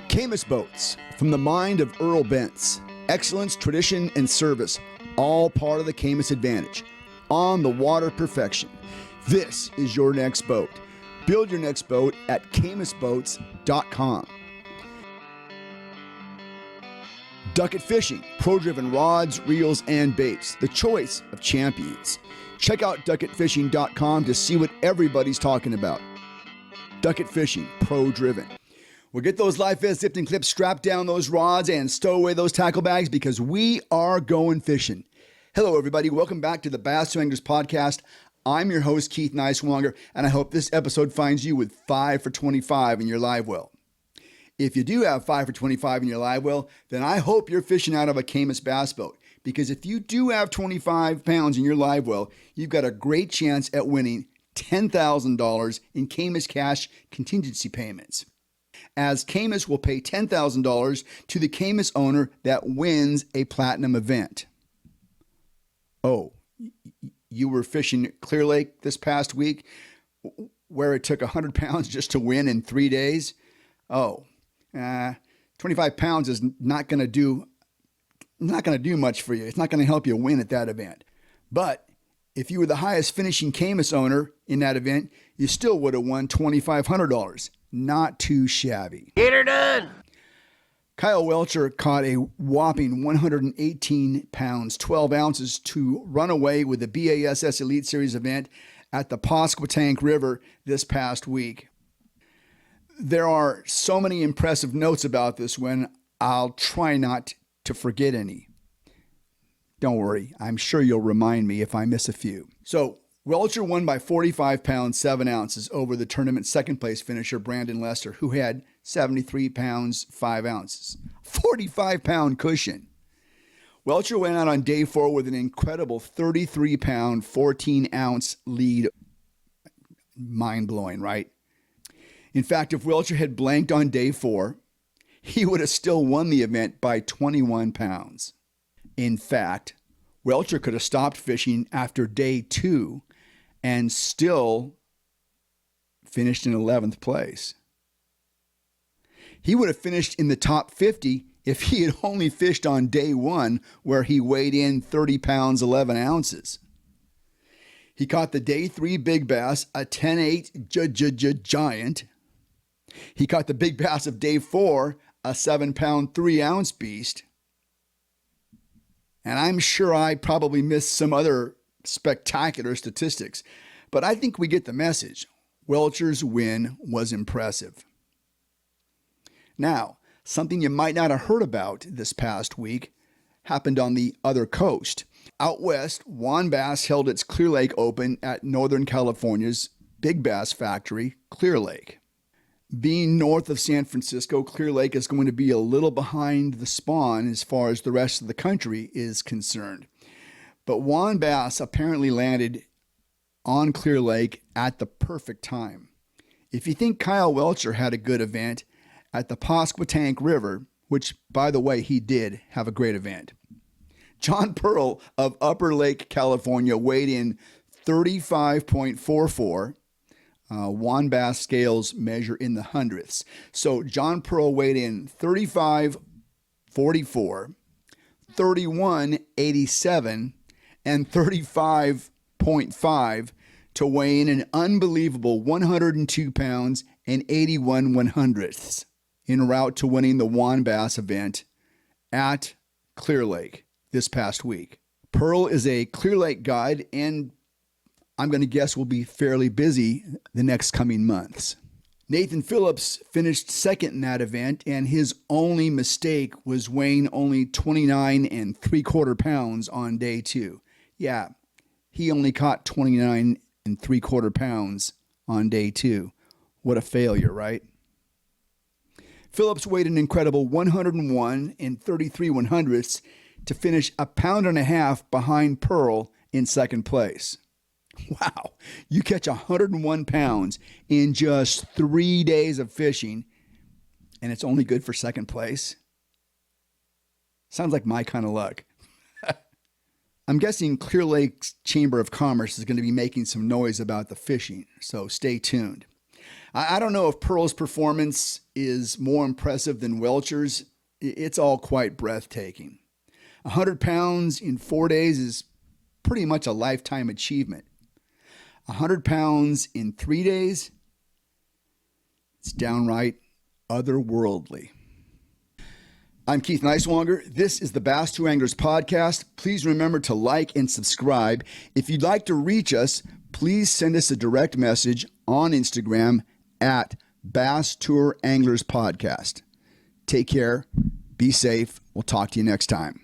Camus Boats, from the mind of Earl Bentz. Excellence, tradition, and service, all part of the Camus advantage. On the water perfection. This is your next boat. Build your next boat at camusboats.com. Ducket Fishing, pro-driven rods, reels, and baits. The choice of champions. Check out ducketfishing.com to see what everybody's talking about. Ducket Fishing, pro-driven. We'll get those life vest zipped and clips, strap down those rods, and stow away those tackle bags because we are going fishing. Hello, everybody. Welcome back to the Bass to Anglers podcast. I'm your host, Keith Nicewanger, and I hope this episode finds you with 5 for 25 in your live well. If you do have 5 for 25 in your live well, then I hope you're fishing out of a Camus bass boat, because if you do have 25 pounds in your live well, you've got a great chance at winning $10,000 in Camus cash contingency payments, as Camus will pay $10,000 to the Camus owner that wins a platinum event. Oh, you were fishing Clear Lake this past week where it took 100 pounds just to win in 3 days? Oh, 25 pounds is not going to do much for you. It's not going to help you win at that event. But if you were the highest finishing Camus owner in that event, you still would have won $2,500. Not too shabby. Get her done! Kyle Welcher caught a whopping 118 pounds, 12 ounces to run away with the BASS Elite Series event at the Pasquotank River this past week. There are so many impressive notes about this win, I'll try not to forget any. Don't worry, I'm sure you'll remind me if I miss a few. So, Welcher won by 45 pounds, 7 ounces over the tournament's second place finisher, Brandon Lester, who had 73 pounds, 5 ounces. 45-pound cushion. Welcher went out on day 4 with an incredible 33-pound, 14-ounce lead. Mind-blowing, right? In fact, if Welcher had blanked on day 4, he would have still won the event by 21 pounds. In fact, Welcher could have stopped fishing after day 2 and still finished in 11th place. He would have finished in the top 50 if he had only fished on day 1, where he weighed in 30 pounds, 11 ounces. He caught the day 3 big bass, a 10.8 giant. He caught the big bass of day 4, a 7-pound, 3-ounce beast. And I'm sure I probably missed some other spectacular statistics, but I think we get the message. Welcher's win was impressive. Now, something you might not have heard about this past week happened on the other coast. Out west, Juan Bass held its Clear Lake Open at Northern California's Big Bass Factory, Clear Lake. Being north of San Francisco, Clear Lake is going to be a little behind the spawn as far as the rest of the country is concerned. But Juan Bass apparently landed on Clear Lake at the perfect time. If you think Kyle Welcher had a good event at the Pasquotank River, which, by the way, he did have a great event, John Pearl of Upper Lake, California, weighed in 35.44. Juan Bass scales measure in the hundredths. So John Pearl weighed in 35.44, 31.87, and 35.5 to weigh in an unbelievable 102 pounds and 81 100ths en route to winning the Juan Bass event at Clear Lake this past week. Pearl is a Clear Lake guide, and I'm going to guess will be fairly busy the next coming months. Nathan Phillips finished second in that event, and his only mistake was weighing only 29 3/4 pounds on day 2. Yeah, he only caught 29 3/4 pounds on day 2. What a failure, right? Phillips weighed an incredible 101 33 100ths to finish a pound and a half behind Pearl in second place. Wow, you catch 101 pounds in just 3 days of fishing, and it's only good for second place? Sounds like my kind of luck. I'm guessing Clear Lake's Chamber of Commerce is going to be making some noise about the fishing, so stay tuned. I don't know if Pearl's performance is more impressive than Welcher's. It's all quite breathtaking. 100 pounds in 4 days is pretty much a lifetime achievement. 100 pounds in 3 days, it's downright otherworldly. I'm Keith Neiswanger. This is the Bass Tour Anglers Podcast. Please remember to like and subscribe. If you'd like to reach us, please send us a direct message on Instagram at Bass Tour Anglers Podcast. Take care. Be safe. We'll talk to you next time.